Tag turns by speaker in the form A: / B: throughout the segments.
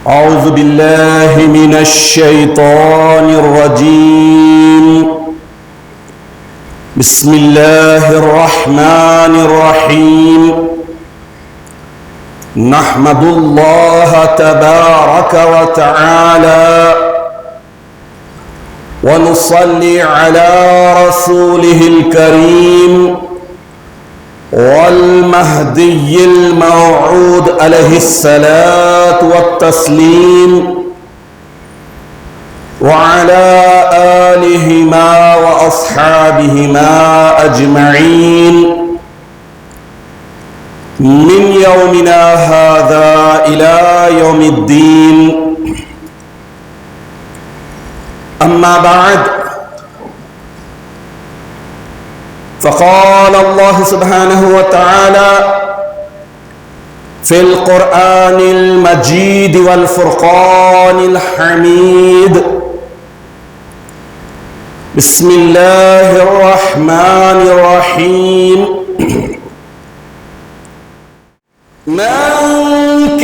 A: أعوذ بالله من الشيطان الرجيم. بسم الله الرحمن الرحيم. نحمد الله تبارك وتعالى ونصلي على رسوله الكريم والمهدي الموعود عليه الصلاة والتسليم وعلى آلهما وأصحابهما أجمعين من يومنا هذا إلى يوم الدين. أما بعد، فقال الله سبحانه وتعالى في القرآن المجيد والفرقان الحميد: بسم الله الرحمن الرحيم. من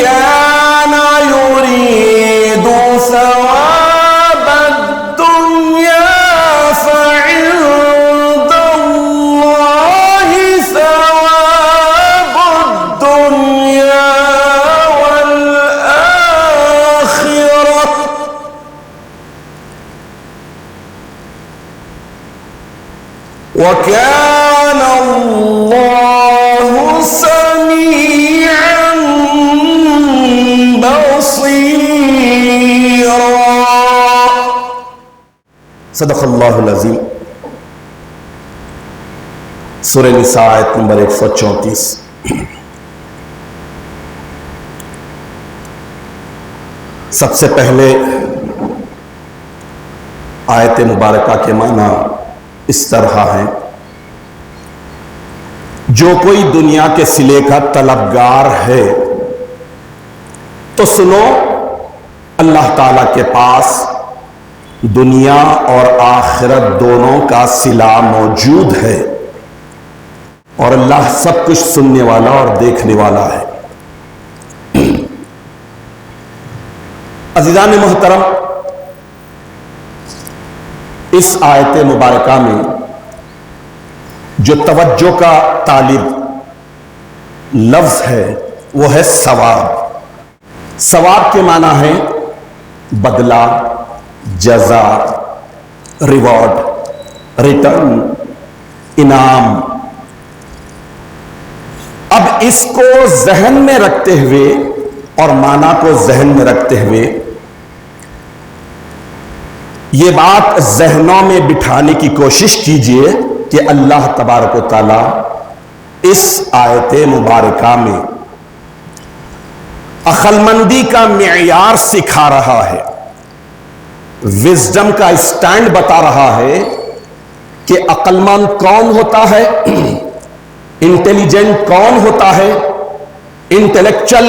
A: كان يريد ثواب الدنيا فعند الله ثواب الدنيا والآخرة وكان الله سميعا بصيرا. صدق اللہ العظیم. سورہ نساء آیت نمبر 134. سب سے پہلے آیت مبارکہ کے معنی اس طرح ہیں: جو کوئی دنیا کے صلے کا طلبگار ہے تو سنو، اللہ تعالی کے پاس دنیا اور آخرت دونوں کا صلہ موجود ہے، اور اللہ سب کچھ سننے والا اور دیکھنے والا ہے. عزیزان محترم، اس آیت مبارکہ میں جو توجہ کا طالب لفظ ہے وہ ہے ثواب. ثواب کے معنی ہے بدلہ، جزا، ریوارڈ، ریٹرن، انعام. اب اس کو ذہن میں رکھتے ہوئے اور معنی کو ذہن میں رکھتے ہوئے یہ بات ذہنوں میں بٹھانے کی کوشش کیجئے کہ اللہ تبارک و تعالی اس آیت مبارکہ میں عقل مندی کا معیار سکھا رہا ہے، وزڈم کا اسٹینڈ بتا رہا ہے کہ عقل مند کون ہوتا ہے، انٹیلیجنٹ کون ہوتا ہے، انٹلیکچل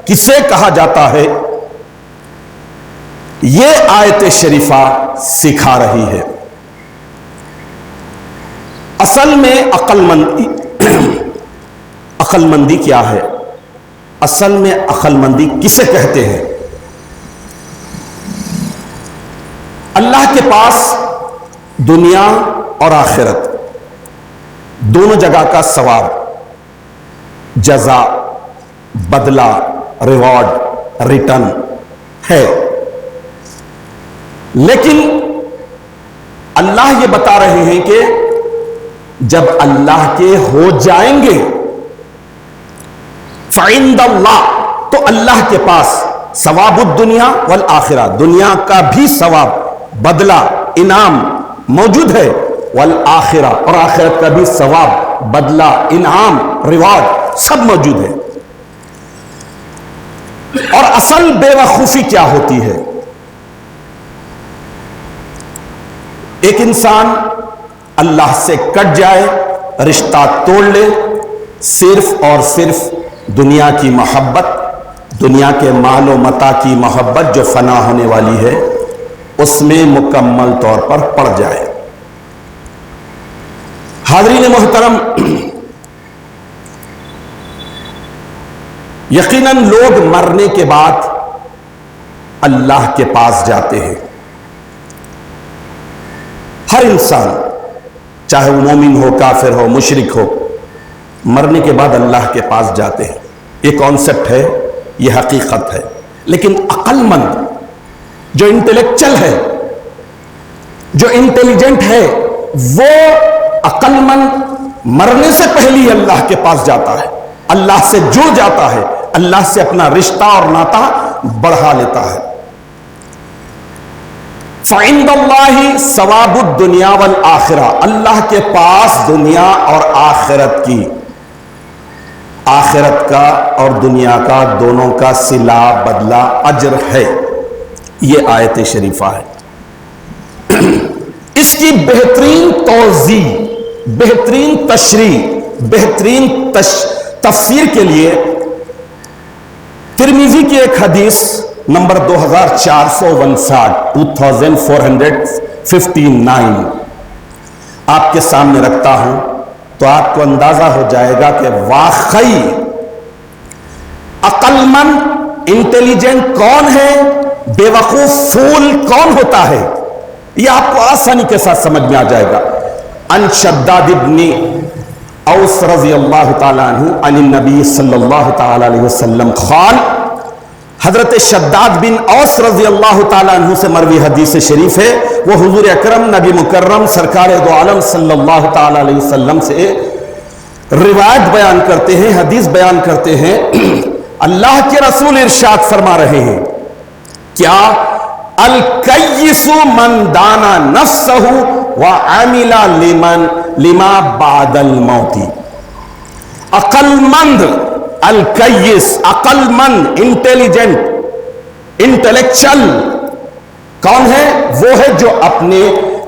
A: کسے کہا جاتا ہے. یہ آیت شریفہ سکھا رہی ہے. اصل میں عقل مندی کیا ہے؟ اصل میں عقل مندی کسے کہتے ہیں؟ اللہ کے پاس دنیا اور آخرت دونوں جگہ کا ثواب، جزا، بدلہ، ریوارڈ، ریٹرن ہے. لیکن اللہ یہ بتا رہے ہیں کہ جب اللہ کے ہو جائیں گے فعند اللہ، تو اللہ کے پاس ثواب الدنیا والآخرہ، دنیا کا بھی ثواب، بدلہ، انعام موجود ہے، والآخرہ، اور آخرت کا بھی ثواب، بدلہ، انعام، ریوارڈ سب موجود ہے. اور اصل بے وقوفی کیا ہوتی ہے؟ ایک انسان اللہ سے کٹ جائے، رشتہ توڑ لے، صرف اور صرف دنیا کی محبت، دنیا کے مال و متاع کی محبت جو فنا ہونے والی ہے اس میں مکمل طور پر پڑ جائے. حاضرین محترم، یقیناً لوگ مرنے کے بعد اللہ کے پاس جاتے ہیں. ہر انسان چاہے وہ مومن ہو، کافر ہو، مشرک ہو، مرنے کے بعد اللہ کے پاس جاتے ہیں. یہ کانسیپٹ ہے، یہ حقیقت ہے. لیکن عقل مند جو انٹلیکچل ہے، جو انٹیلیجنٹ ہے، وہ عقل مند مرنے سے پہلے ہی اللہ کے پاس جاتا ہے، اللہ سے جڑ جاتا ہے، اللہ سے اپنا رشتہ اور ناطہ بڑھا لیتا ہے. فَعِندَ اللَّهِ ثواب الدنیا والآخرہ، اللہ کے پاس دنیا اور آخرت کا اور دنیا کا دونوں کا صلہ بدلہ اجر ہے. یہ آیت شریفہ ہے. اس کی بہترین توضیح، بہترین تشریح، بہترین تفسیر کے لیے ترمذی کی ایک حدیث نمبر 2459 آپ کے سامنے رکھتا ہوں، تو آپ کو اندازہ ہو جائے گا کہ واقعی عقل مند انٹیلیجنٹ کون ہے، بے وقوف فول کون ہوتا ہے. یہ آپ کو آسانی کے ساتھ سمجھ میں آ جائے گا. ان شداد ابن اوس رضی اللہ تعالی عنہ عن النبی صلی اللہ تعالی علیہ وسلم قال، حضرت شداد بن اوس رضی اللہ تعالی عنہ سے مروی حدیث شریف ہے. وہ حضور اکرم نبی مکرم سرکار دو عالم صلی اللہ تعالی علیہ وسلم سے روایت بیان کرتے ہیں، حدیث بیان کرتے ہیں. اللہ کے رسول ارشاد فرما رہے ہیں، کیا الکیس من دانا نفسہ وعمل لما بعد الموت. عقل مند، الکیس عقل مند، انٹیلیجنٹ، انٹلیکچل کون ہے؟ وہ ہے جو اپنے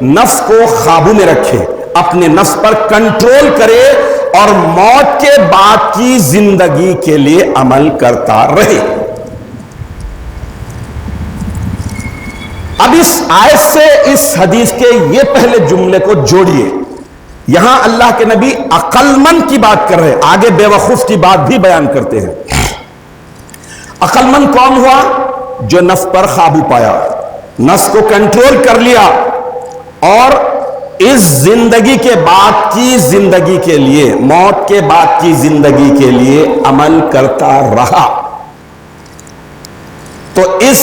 A: نفس کو قابو میں رکھے، اپنے نفس پر کنٹرول کرے اور موت کے بعد کی زندگی کے لیے عمل کرتا رہے. اب اس آیت سے اس حدیث کے یہ پہلے جملے کو جوڑیے. یہاں اللہ کے نبی عقل مند کی بات کر رہے ہیں، آگے بے وقوف کی بات بھی بیان کرتے ہیں. عقل مند کون ہوا؟ جو نفس پر قابو پایا، نفس کو کنٹرول کر لیا اور اس زندگی کے بعد کی زندگی کے لیے، موت کے بعد کی زندگی کے لیے عمل کرتا رہا. تو اس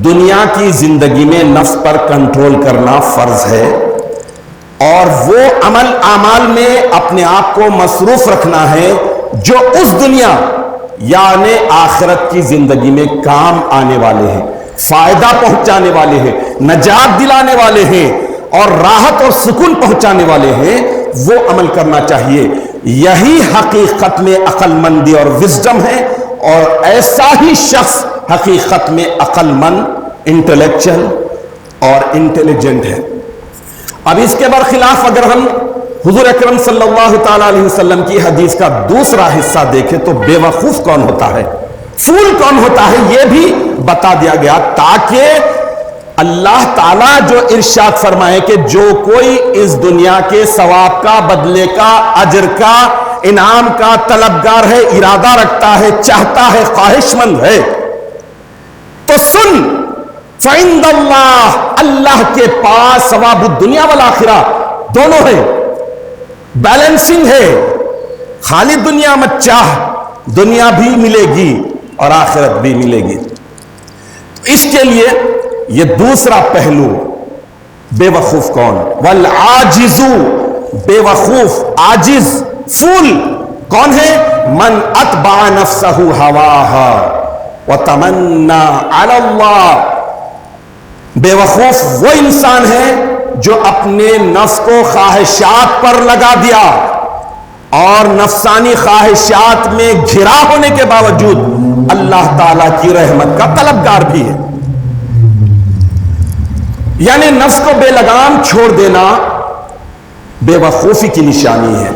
A: دنیا کی زندگی میں نفس پر کنٹرول کرنا فرض ہے، اور وہ عمل اعمال میں اپنے آپ کو مصروف رکھنا ہے جو اس دنیا یعنی آخرت کی زندگی میں کام آنے والے ہیں، فائدہ پہنچانے والے ہیں، نجات دلانے والے ہیں اور راحت اور سکون پہنچانے والے ہیں. وہ عمل کرنا چاہیے. یہی حقیقت میں عقل مندی اور وزڈم ہے، اور ایسا ہی شخص حقیقت میں عقل مند، انٹلیکچل اور انٹیلیجنٹ ہے. اب اس کے برخلاف اگر ہم حضور اکرم صلی اللہ تعالی علیہ وسلم کی حدیث کا دوسرا حصہ دیکھیں تو بے وقوف کون ہوتا ہے، فول کون ہوتا ہے، یہ بھی بتا دیا گیا، تاکہ اللہ تعالیٰ جو ارشاد فرمائے کہ جو کوئی اس دنیا کے ثواب کا، بدلے کا، اجر کا، انعام کا طلبگار ہے، ارادہ رکھتا ہے، چاہتا ہے، خواہش مند ہے، تو سن، فَعِندَ اللَّهِ، اللہ کے پاس ثواب الدنیا والآخرہ دونوں ہیں، بیلنسنگ ہے. خالی دنیا مت چاہ، دنیا بھی ملے گی اور آخرت بھی ملے گی. اس کے لیے یہ دوسرا پہلو، بے وقوف کون؟ والعاجز، بے وقوف، عاجز، فول کون ہے؟ من اتبع نفسہ ہواہا وتمنا علی اللہ. بے وقوف وہ انسان ہے جو اپنے نفس کو خواہشات پر لگا دیا اور نفسانی خواہشات میں گھرا ہونے کے باوجود اللہ تعالی کی رحمت کا طلبگار بھی ہے. یعنی نفس کو بے لگام چھوڑ دینا بے وقوفی کی نشانی ہے،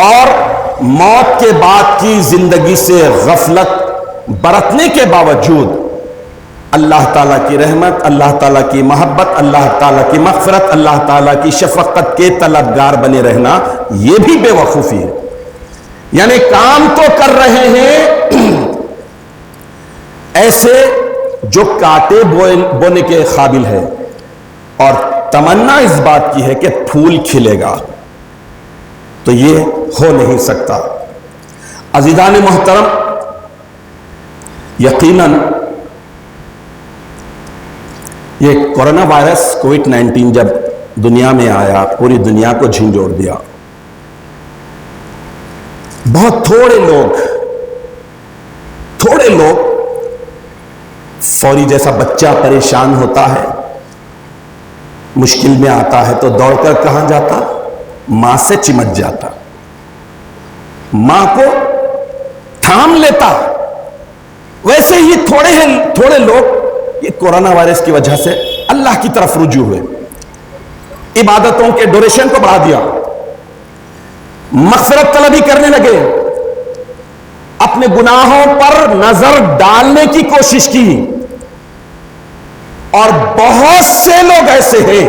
A: اور موت کے بعد کی زندگی سے غفلت برتنے کے باوجود اللہ تعالیٰ کی رحمت، اللہ تعالیٰ کی محبت، اللہ تعالیٰ کی مغفرت، اللہ تعالیٰ کی شفقت کے طلبگار بنے رہنا، یہ بھی بے وقوفی ہے. یعنی کام تو کر رہے ہیں ایسے جو کاٹے بونے کے قابل ہے اور تمنا اس بات کی ہے کہ پھول کھلے گا، تو یہ ہو نہیں سکتا۔ عزیزان محترم، یقیناً یہ کورونا وائرس کووڈ-19 جب دنیا میں آیا، پوری دنیا کو جھنجھوڑ دیا۔ بہت تھوڑے لوگ فوری جیسا بچہ پریشان ہوتا ہے، مشکل میں آتا ہے تو دوڑ کر کہاں جاتا؟ ماں سے چمٹ جاتا، ماں کو تھام لیتا۔ ویسے ہی تھوڑے لوگ یہ کورونا وائرس کی وجہ سے اللہ کی طرف رجوع ہوئے، عبادتوں کے ڈوریشن کو بڑھا دیا، مغفرت طلبی کرنے لگے، اپنے گناہوں پر نظر ڈالنے کی کوشش کی۔ اور بہت سے لوگ ایسے ہیں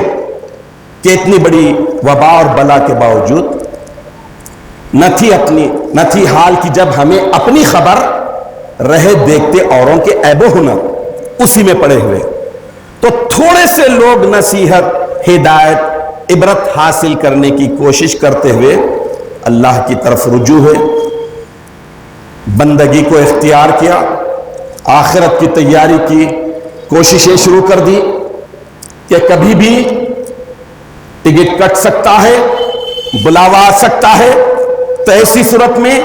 A: کہ اتنی بڑی وبا اور بلا کے باوجود نہ تھی حال کی جب ہمیں اپنی خبر رہے دیکھتے اوروں کے عیب و ہنر اسی میں پڑے ہوئے۔ تو تھوڑے سے لوگ نصیحت، ہدایت، عبرت حاصل کرنے کی کوشش کرتے ہوئے اللہ کی طرف رجوع ہوئے، بندگی کو اختیار کیا، آخرت کی تیاری کی کوششیں شروع کر دی کہ کبھی بھی ٹکٹ کٹ سکتا ہے، بلاوا آ سکتا ہے، تو ایسی صورت میں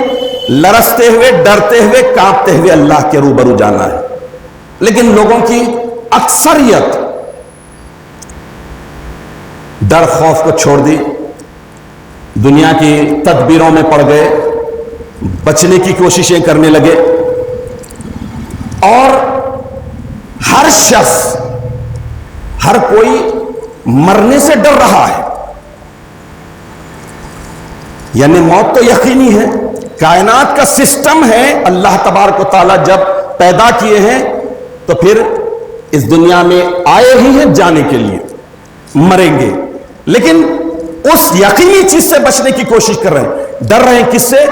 A: لرزتے ہوئے، ڈرتے ہوئے، کانپتے ہوئے اللہ کے روبرو جانا ہے۔ لیکن لوگوں کی اکثریت ڈر خوف کو چھوڑ دی، دنیا کی تدبیروں میں پڑ گئے، بچنے کی کوششیں کرنے لگے، اور ہر شخص، ہر کوئی مرنے سے ڈر رہا ہے۔ یعنی موت تو یقینی ہے، کائنات کا سسٹم ہے، اللہ تبارک و تعالیٰ جب پیدا کیے ہیں تو پھر اس دنیا میں آئے ہی ہیں جانے کے لیے، مریں گے، لیکن اس یقینی چیز سے بچنے کی کوشش کر رہے ہیں۔ ڈر رہے ہیں کس سے؟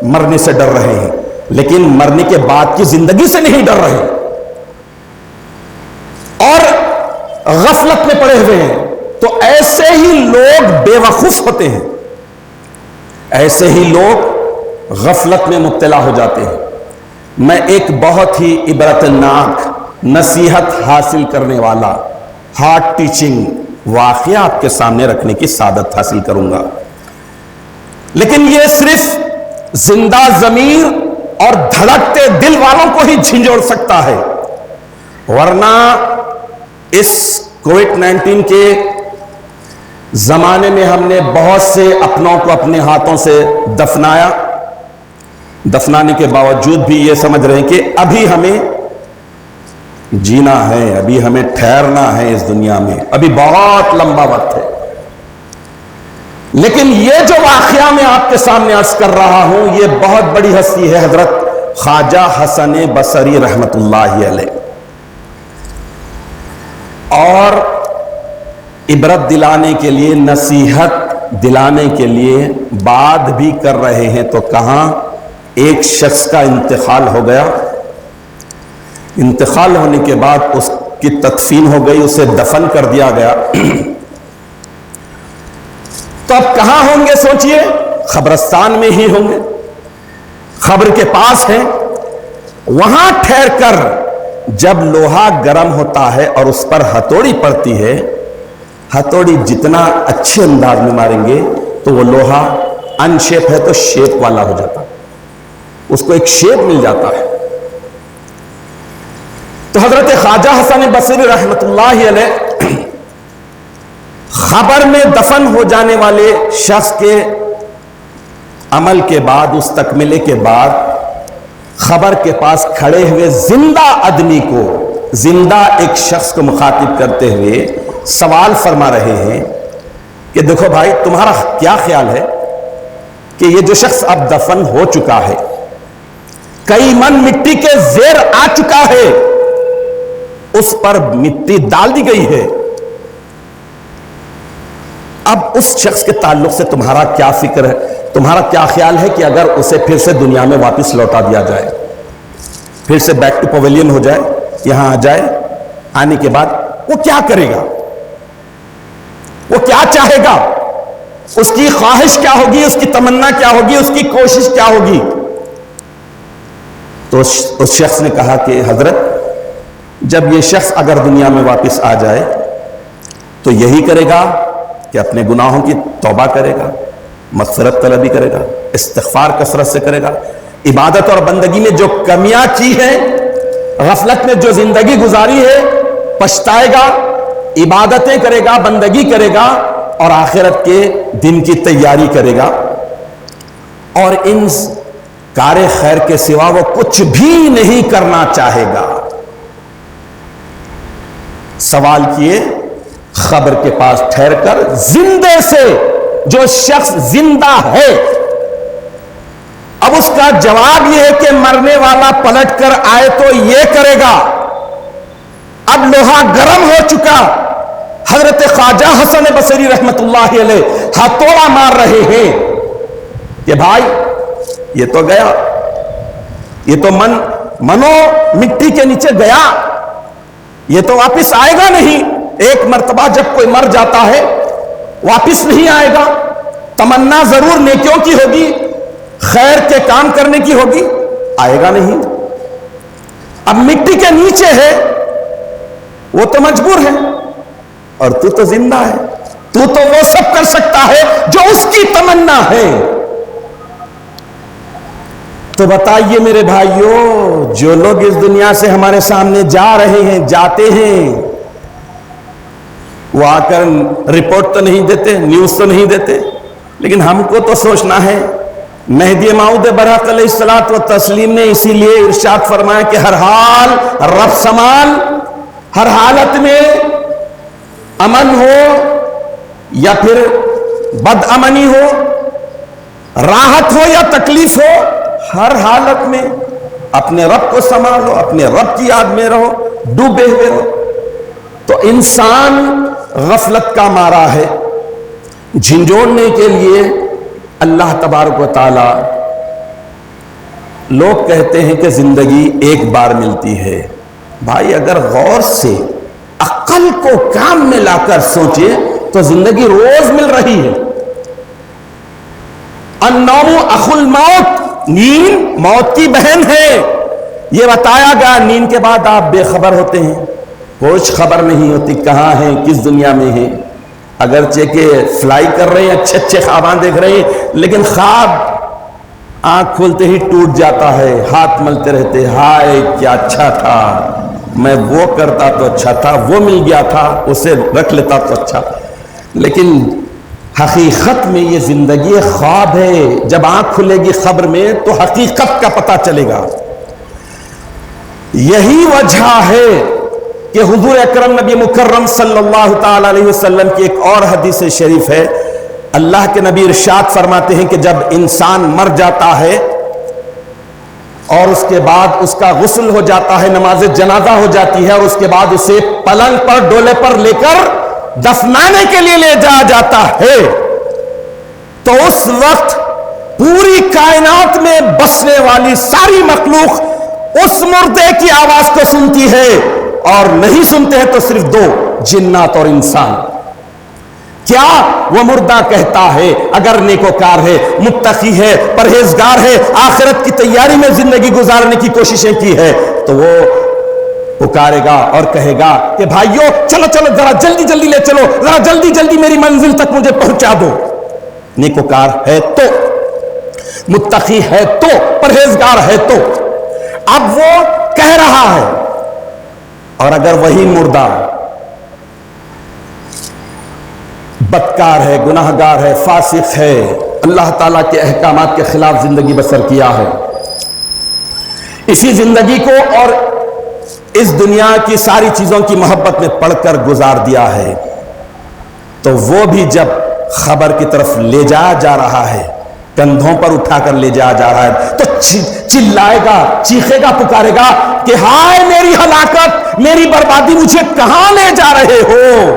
A: مرنے سے ڈر رہے ہیں، لیکن مرنے کے بعد کی زندگی سے نہیں ڈر رہے، اور غفلت میں پڑے ہوئے ہیں۔ تو ایسے ہی لوگ بے وقوف ہوتے ہیں، ایسے ہی لوگ غفلت میں مبتلا ہو جاتے ہیں۔ میں ایک بہت ہی عبرتناک نصیحت حاصل کرنے والا ہارٹ ٹیچنگ واقعہ آپ کے سامنے رکھنے کی سعادت حاصل کروں گا، لیکن یہ صرف زندہ ضمیر اور دھڑکتے دل والوں کو ہی جھنجھوڑ سکتا ہے، ورنہ اس کووڈ-19 کے زمانے میں ہم نے بہت سے اپنوں کو اپنے ہاتھوں سے دفنایا، دفنانے کے باوجود بھی یہ سمجھ رہے ہیں کہ ابھی ہمیں جینا ہے، ابھی ہمیں ٹھہرنا ہے اس دنیا میں، ابھی بہت لمبا وقت ہے۔ لیکن یہ جو واقعہ میں آپ کے سامنے عرض کر رہا ہوں، یہ بہت بڑی ہستی ہے، حضرت خواجہ حسن بصری رحمت اللہ علیہ، اور عبرت دلانے کے لیے، نصیحت دلانے کے لیے بات بھی کر رہے ہیں تو کہاں ایک شخص کا انتقال ہو گیا۔ انتقال ہونے کے بعد اس کی تدفین ہو گئی، اسے دفن کر دیا گیا۔ تو اب کہاں ہوں گے سوچئے؟ قبرستان میں ہی ہوں گے، قبر کے پاس ہیں، وہاں ٹھہر کر جب لوہا گرم ہوتا ہے اور اس پر ہتھوڑی پڑتی ہے، ہتھوڑی جتنا اچھے انداز میں ماریں گے تو وہ لوہا ان شیپ ہے تو شیپ والا ہو جاتا، اس کو ایک شیپ مل جاتا ہے۔ تو حضرت خواجہ حسن بصری رحمت اللہ علیہ خبر میں دفن ہو جانے والے شخص کے عمل کے بعد، اس تکملے کے بعد، خبر کے پاس کھڑے ہوئے زندہ آدمی کو، زندہ ایک شخص کو مخاطب کرتے ہوئے سوال فرما رہے ہیں کہ دیکھو بھائی، تمہارا کیا خیال ہے کہ یہ جو شخص اب دفن ہو چکا ہے، کئی من مٹی کے زیر آ چکا ہے، اس پر مٹی ڈال دی گئی ہے، اب اس شخص کے تعلق سے تمہارا کیا فکر ہے، تمہارا کیا خیال ہے کہ اگر اسے پھر سے دنیا میں واپس لوٹا دیا جائے، پھر سے بیک ٹو پویلین ہو جائے، یہاں آ جائے، آنے کے بعد وہ کیا کرے گا، وہ کیا چاہے گا، اس کی خواہش کیا ہوگی، اس کی تمنا کیا ہوگی، اس کی کوشش کیا ہوگی؟ تو اس شخص نے کہا کہ حضرت جب یہ شخص اگر دنیا میں واپس آ جائے تو یہی کرے گا کہ اپنے گناہوں کی توبہ کرے گا، مغفرت طلبی کرے گا، استغفار کثرت سے کرے گا، عبادت اور بندگی میں جو کمیاں کی ہیں، غفلت میں جو زندگی گزاری ہے پچھتائے گا، عبادتیں کرے گا، بندگی کرے گا اور آخرت کے دن کی تیاری کرے گا، اور ان کار خیر کے سوا وہ کچھ بھی نہیں کرنا چاہے گا۔ سوال کیے خبر کے پاس ٹھہر کر، زندے سے جو شخص زندہ ہے، اب اس کا جواب یہ ہے کہ مرنے والا پلٹ کر آئے تو یہ کرے گا۔ اب لوہا گرم ہو چکا، حضرت خواجہ حسن بصری رحمت اللہ علیہ ہتھوڑا مار رہے ہیں کہ بھائی یہ تو گیا، یہ تو منو مٹی کے نیچے گیا، یہ تو واپس آئے گا نہیں۔ ایک مرتبہ جب کوئی مر جاتا ہے واپس نہیں آئے گا، تمنا ضرور نیکیوں کی ہوگی، خیر کے کام کرنے کی ہوگی، آئے گا نہیں۔ اب مٹی کے نیچے ہے، وہ تو مجبور ہے، اور تو زندہ ہے، تو وہ سب کر سکتا ہے جو اس کی تمنا ہے۔ تو بتائیے میرے بھائیوں، جو لوگ اس دنیا سے ہمارے سامنے جا رہے ہیں، جاتے ہیں، وہ آ کر رپورٹ تو نہیں دیتے، نیوز تو نہیں دیتے، لیکن ہم کو تو سوچنا ہے۔ مہدی موعود برحق علیہ الصلوۃ والتسلیم نے اسی لیے ارشاد فرمایا کہ ہر حال رب سنبھال، ہر حالت میں امن ہو یا پھر بد امنی ہو، راحت ہو یا تکلیف ہو، ہر حالت میں اپنے رب کو سنبھالو، اپنے رب کی یاد میں رہو، ڈوبے ہوئے رہو۔ تو انسان غفلت کا مارا ہے، جھنجھوڑنے کے لیے اللہ تبارک و تعالی، لوگ کہتے ہیں کہ زندگی ایک بار ملتی ہے۔ بھائی اگر غور سے عقل کو کام میں لا کر سوچے تو زندگی روز مل رہی ہے۔ النوم اخو الموت، نیند موت کی بہن ہے، یہ بتایا گیا۔ نیند کے بعد آپ بے خبر ہوتے ہیں، کچھ خبر نہیں ہوتی کہاں ہیں، کس دنیا میں ہیں، اگرچہ کہ فلائی کر رہے ہیں، اچھے اچھے خواباں دیکھ رہے ہیں، لیکن خواب آنکھ کھولتے ہی ٹوٹ جاتا ہے، ہاتھ ملتے رہتے، ہائے کیا اچھا تھا، میں وہ کرتا تو اچھا تھا، وہ مل گیا تھا، اسے رکھ لیتا تو اچھا۔ لیکن حقیقت میں یہ زندگی خواب ہے، جب آنکھ کھلے گی خبر میں تو حقیقت کا پتہ چلے گا۔ یہی وجہ ہے کہ حضور اکرم نبی مکرم صلی اللہ تعالی علیہ وسلم کی ایک اور حدیث شریف ہے، اللہ کے نبی ارشاد فرماتے ہیں کہ جب انسان مر جاتا ہے اور اس کے بعد اس کا غسل ہو جاتا ہے، نماز جنازہ ہو جاتی ہے، اور اس کے بعد اسے پلنگ پر ڈولے پر لے کر دفنانے کے لیے لے جایا جاتا ہے، تو اس وقت پوری کائنات میں بسنے والی ساری مخلوق اس مردے کی آواز کو سنتی ہے، اور نہیں سنتے ہیں تو صرف دو، جنات اور انسان۔ کیا وہ مردہ کہتا ہے، اگر نیکوکار ہے، متقی ہے، پرہیزگار ہے، آخرت کی تیاری میں زندگی گزارنے کی کوششیں کی ہے، تو وہ پکارے گا اور کہے گا کہ بھائیو چلو چلو ذرا جلدی جلدی لے چلو، ذرا جلدی جلدی میری منزل تک مجھے پہنچا دو۔ نیکوکار ہے تو، متقی ہے تو، پرہیزگار ہے تو اب وہ کہہ رہا ہے، اور اگر وہی مردہ بدکار ہے، گناہگار ہے، فاسق ہے، اللہ تعالیٰ کے احکامات کے خلاف زندگی بسر کیا ہے، اسی زندگی کو اور اس دنیا کی ساری چیزوں کی محبت میں پڑھ کر گزار دیا ہے، تو وہ بھی جب خبر کی طرف لے جایا جا رہا ہے، کندھوں پر اٹھا کر لے جایا جا رہا ہے، تو چلائے گا، چیخے گا، پکارے گا کہ ہائے میری ہلاکت، میری بربادی، مجھے کہاں لے جا رہے ہو؟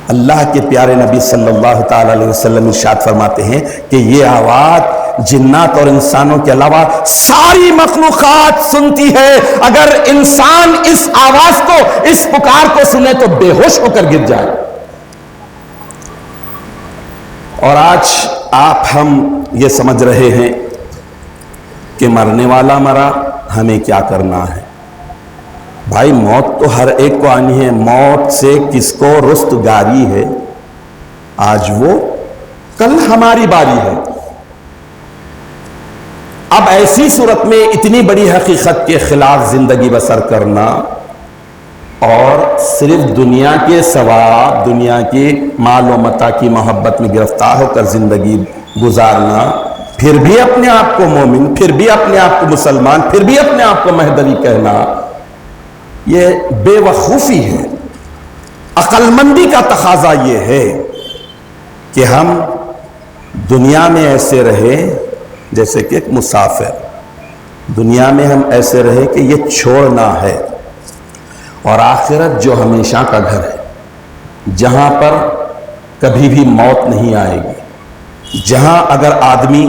A: اللہ کے پیارے نبی صلی اللہ تعالی علیہ وسلم ارشاد فرماتے ہیں کہ یہ آواز جنات اور انسانوں کے علاوہ ساری مخلوقات سنتی ہے. اگر انسان اس آواز کو، اس پکار کو سنے تو بے ہوش ہو کر گر جائے. اور آج آپ ہم یہ سمجھ رہے ہیں کہ مرنے والا مرا، ہمیں کیا کرنا ہے. بھائی موت تو ہر ایک کو آنی ہے. موت سے کس کو رستگاری ہے؟ آج وہ، کل ہماری باری ہے. اب ایسی صورت میں اتنی بڑی حقیقت کے خلاف زندگی بسر کرنا اور صرف دنیا کے ثواب، دنیا کے مال و متاع کی محبت میں گرفتار ہو کر زندگی گزارنا، پھر بھی اپنے آپ کو مومن، پھر بھی اپنے آپ کو مسلمان، پھر بھی اپنے آپ کو مہدوی کہنا، یہ بے وقوفی ہے. عقل مندی کا تقاضا یہ ہے کہ ہم دنیا میں ایسے رہے جیسے کہ ایک مسافر. دنیا میں ہم ایسے رہے کہ یہ چھوڑنا ہے، اور آخرت جو ہمیشہ کا گھر ہے، جہاں پر کبھی بھی موت نہیں آئے گی، جہاں اگر آدمی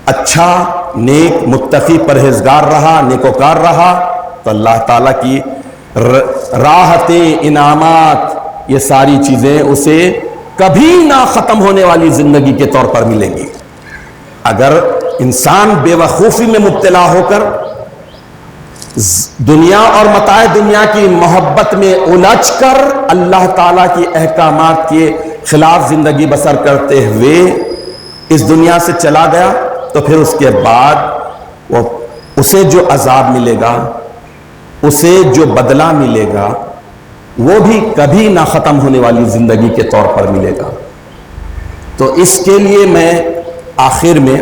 A: اچھا، نیک، متقی، پرہیزگار رہا، نیکوکار رہا تو اللہ تعالیٰ کی راحتیں، انعامات، یہ ساری چیزیں اسے کبھی نہ ختم ہونے والی زندگی کے طور پر ملیں گی. اگر انسان بے وقوفی میں مبتلا ہو کر دنیا اور متاع دنیا کی محبت میں الجھ کر اللہ تعالیٰ کی احکامات کے خلاف زندگی بسر کرتے ہوئے اس دنیا سے چلا گیا تو پھر اس کے بعد اسے جو عذاب ملے گا، اسے جو بدلہ ملے گا، وہ بھی کبھی نہ ختم ہونے والی زندگی کے طور پر ملے گا. تو اس کے لیے میں آخر میں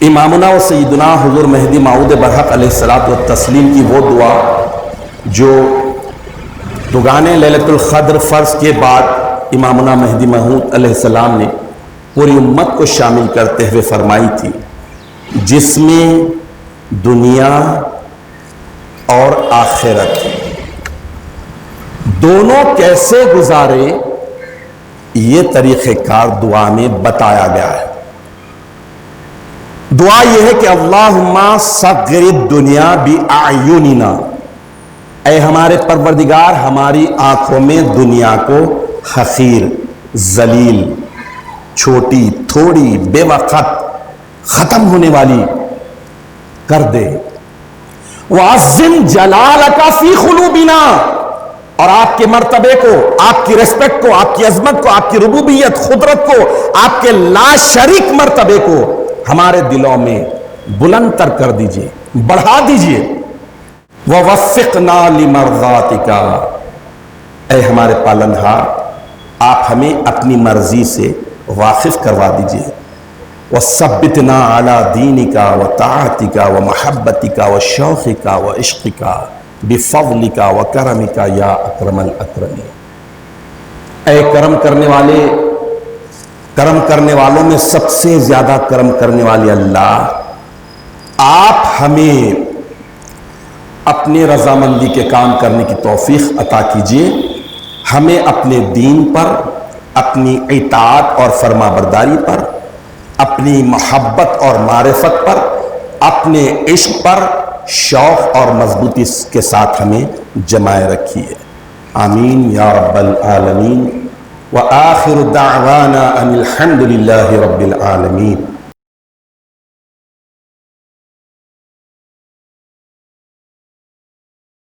A: امامنا و سیدنا حضور مہدی موعود برحق علیہ الصلوۃ والتسلیم کی وہ دعا جو دگانے لیلۃ القدر فرض کے بعد امامنا مہدی موعود علیہ السلام نے پوری امت کو شامل کرتے ہوئے فرمائی تھی، جس میں دنیا اور آخرت دونوں کیسے گزارے، یہ طریقہ کار دعا میں بتایا گیا ہے. دعا یہ ہے کہ اللہم صغر الدنیا بأعیننا، اے ہمارے پروردگار ہماری آنکھوں میں دنیا کو حقیر، ذلیل، چھوٹی، تھوڑی، بے وقت، ختم ہونے والی کر دے. وَعَظِّمْ جَلَالَكَ فِي قُلُوبِنَا، اور آپ کے مرتبے کو، آپ کی ریسپیکٹ کو، آپ کی عظمت کو، آپ کی ربوبیت، قدرت کو، آپ کے لا شریک مرتبے کو ہمارے دلوں میں بلند تر کر دیجئے، بڑھا دیجئے. وَوَفِّقْنَا لِمَرْضَاتِكَ، اے ہمارے پالنہار آپ ہمیں اپنی مرضی سے واقف کروا دیجئے. وَثَبِّتْنَا عَلَى دِينِكَ وَطَاعَتِكَ وَمَحَبَّتِكَ وَشَوْقِكَ وَعِشْقِكَ بِفَضْلِكَ وَكَرَمِكَ یا اکرم الاکرمین. اے کرم کرنے والے، کرم کرنے والوں میں سب سے زیادہ کرم کرنے والے اللہ، آپ ہمیں اپنے رضامندی کے کام کرنے کی توفیق عطا کیجیے. ہمیں اپنے دین پر، اپنی اطاعت اور فرما برداری پر، اپنی محبت اور معرفت پر، اپنے عشق پر شوق اور مضبوطی کے ساتھ ہمیں جمائے رکھیے. آمین یا رب العالمین. وآخر دعوانا ان الحمد للہ رب العالمین.